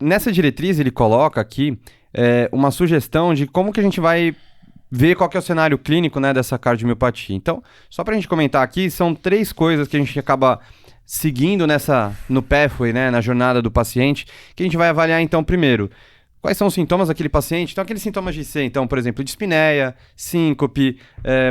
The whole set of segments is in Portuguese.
nessa diretriz ele coloca aqui uma sugestão de como que a gente vai ver qual que é o cenário clínico, né, dessa cardiomiopatia. Então, só para a gente comentar aqui, são 3 coisas que a gente acaba seguindo no pathway, né, na jornada do paciente, que a gente vai avaliar então primeiro. Quais são os sintomas daquele paciente? Então, aqueles sintomas de C, então, por exemplo, dispneia, síncope,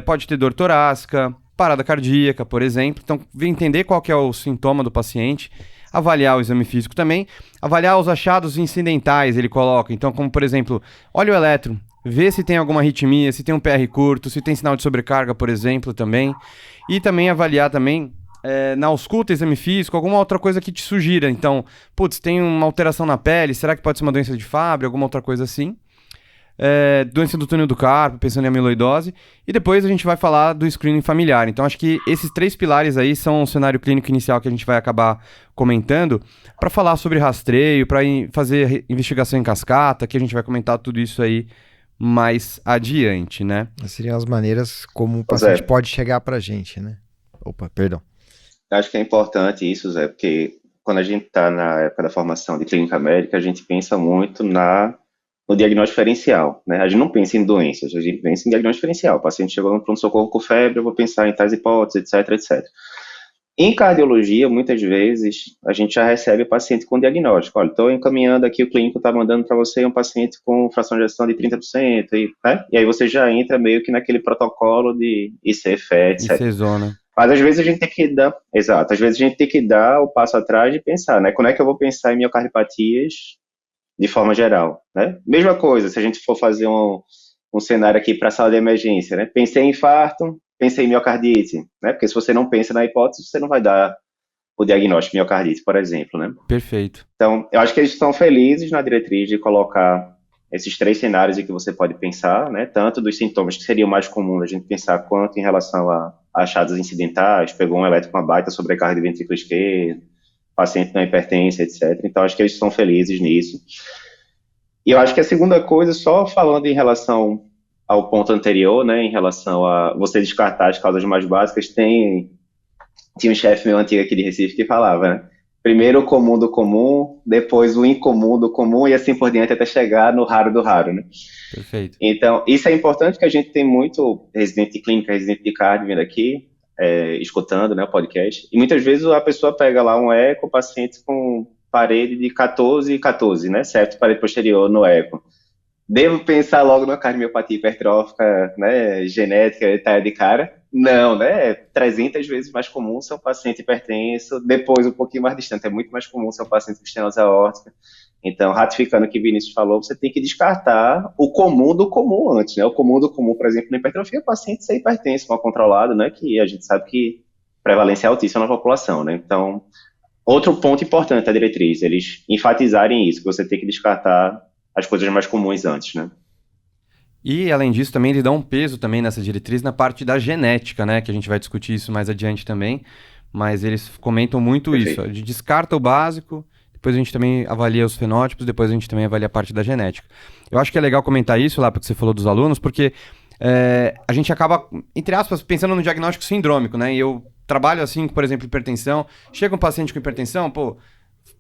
pode ter dor torácica, parada cardíaca, por exemplo. Então, entender qual que é o sintoma do paciente, avaliar o exame físico também, avaliar os achados incidentais, ele coloca. Então, como, por exemplo, olha o eletro, vê se tem alguma arritmia, se tem um PR curto, se tem sinal de sobrecarga, por exemplo, também. E também avaliar também na ausculta, exame físico, alguma outra coisa que te sugira. Então, tem uma alteração na pele, será que pode ser uma doença de Fabry, alguma outra coisa assim? Doença do túnel do carpo, pensando em amiloidose. E depois a gente vai falar do screening familiar. Então, acho que esses 3 pilares aí são o cenário clínico inicial que a gente vai acabar comentando para falar sobre rastreio, para fazer investigação em cascata, que a gente vai comentar tudo isso aí mais adiante, né? Seriam as maneiras como o paciente pode chegar pra gente, né? Opa, perdão. Acho que é importante isso, Zé, porque quando a gente está na época da formação de clínica médica, a gente pensa muito no diagnóstico diferencial, né? A gente não pensa em doenças, a gente pensa em diagnóstico diferencial. O paciente chegou no pronto-socorro com febre, eu vou pensar em tais hipóteses, etc, etc. Em cardiologia, muitas vezes, a gente já recebe o paciente com diagnóstico. Olha, estou encaminhando aqui, o clínico está mandando para você um paciente com fração de ejeção de 30%, né? E aí você já entra meio que naquele protocolo de IC-FE, etc. IC-zona. Mas às vezes a gente tem que dar, às vezes a gente tem que dar o passo atrás de pensar, né? Quando é que eu vou pensar em miocardiopatias de forma geral, né? Mesma coisa, se a gente for fazer um cenário aqui para a sala de emergência, né? Pensei em infarto, pensei em miocardite, né? Porque se você não pensa na hipótese, você não vai dar o diagnóstico de miocardite, por exemplo, né? Perfeito. Então, eu acho que eles estão felizes na diretriz de colocar esses 3 cenários em que você pode pensar, né? Tanto dos sintomas que seriam mais comuns a gente pensar, quanto em relação a achados incidentais, pegou um eletro com uma baita sobrecarga de ventrículo esquerdo, paciente não hipertensa, etc. Então, acho que eles estão felizes nisso. E eu acho que a segunda coisa, só falando em relação ao ponto anterior, né, em relação a você descartar as causas mais básicas, tinha um chefe meu antigo aqui de Recife que falava, né? Primeiro o comum do comum, depois o incomum do comum e assim por diante até chegar no raro do raro, né? Perfeito. Então, isso é importante porque a gente tem muito residente de clínica, residente de cardio vindo aqui, escutando, né, o podcast, e muitas vezes a pessoa pega lá um eco, paciente com parede de 14, né, certo? Parede posterior no eco. Devo pensar logo na cardiomiopatia hipertrófica, né, genética, tá de cara? Não, né? 300 vezes mais comum ser um paciente hipertenso, depois um pouquinho mais distante, é muito mais comum ser um paciente com estenose aórtica. Então, ratificando o que o Vinícius falou, você tem que descartar o comum do comum antes, né? O comum do comum, por exemplo, na hipertrofia, é o paciente ser hipertenso, mal controlado, né? Que a gente sabe que prevalência é altíssima na população, né? Então, outro ponto importante da diretriz, eles enfatizarem isso, que você tem que descartar as coisas mais comuns antes, né? E, além disso, também ele dá um peso também nessa diretriz na parte da genética, né? Que a gente vai discutir isso mais adiante também. Mas eles comentam muito isso. A gente descarta o básico, depois a gente também avalia os fenótipos, depois a gente também avalia a parte da genética. Eu acho que é legal comentar isso lá, porque você falou dos alunos, porque a gente acaba, entre aspas, pensando no diagnóstico sindrômico, né? E eu trabalho assim, por exemplo, hipertensão. Chega um paciente com hipertensão,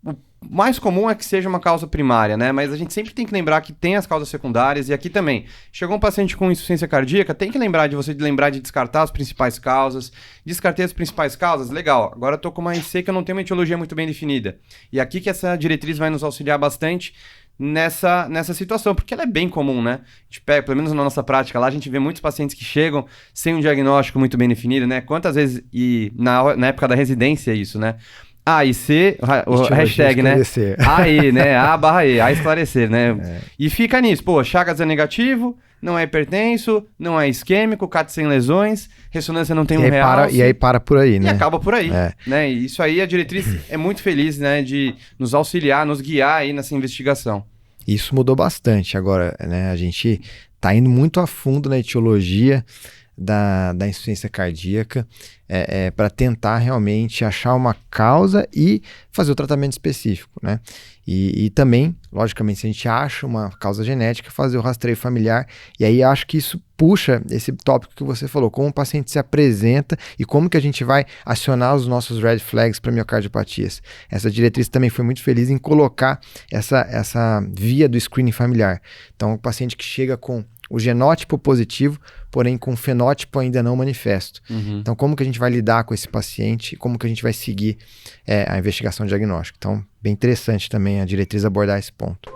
o mais comum é que seja uma causa primária, né? Mas a gente sempre tem que lembrar que tem as causas secundárias, e aqui também. Chegou um paciente com insuficiência cardíaca, tem que lembrar de descartar as principais causas. Descartei as principais causas, legal. Agora eu tô com uma IC que eu não tenho uma etiologia muito bem definida. E aqui que essa diretriz vai nos auxiliar bastante nessa situação, porque ela é bem comum, né? A gente pega, pelo menos na nossa prática lá, a gente vê muitos pacientes que chegam sem um diagnóstico muito bem definido, né? Quantas vezes, e na época da residência isso, né? A e C, o hashtag, né? AE, né? A/E, A esclarecer, né? E fica nisso, Chagas é negativo, não é hipertenso, não é isquêmico, CAT sem lesões, ressonância não tem um realce. E aí para por aí, né? E acaba por aí, né? E isso aí, a diretriz é muito feliz, né? De nos auxiliar, nos guiar aí nessa investigação. Isso mudou bastante agora, né? A gente tá indo muito a fundo na etiologia. da insuficiência cardíaca, para tentar realmente achar uma causa e fazer o tratamento específico, né? E também, logicamente, se a gente acha uma causa genética, fazer o rastreio familiar, e aí acho que isso puxa esse tópico que você falou, como o paciente se apresenta e como que a gente vai acionar os nossos red flags para miocardiopatias. Essa diretriz também foi muito feliz em colocar essa via do screening familiar. Então, o paciente que chega com o genótipo positivo, porém com o fenótipo ainda não manifesto. Então, como que a gente vai lidar com esse paciente? Como que a gente vai seguir a investigação diagnóstica? Então, bem interessante também a diretriz abordar esse ponto.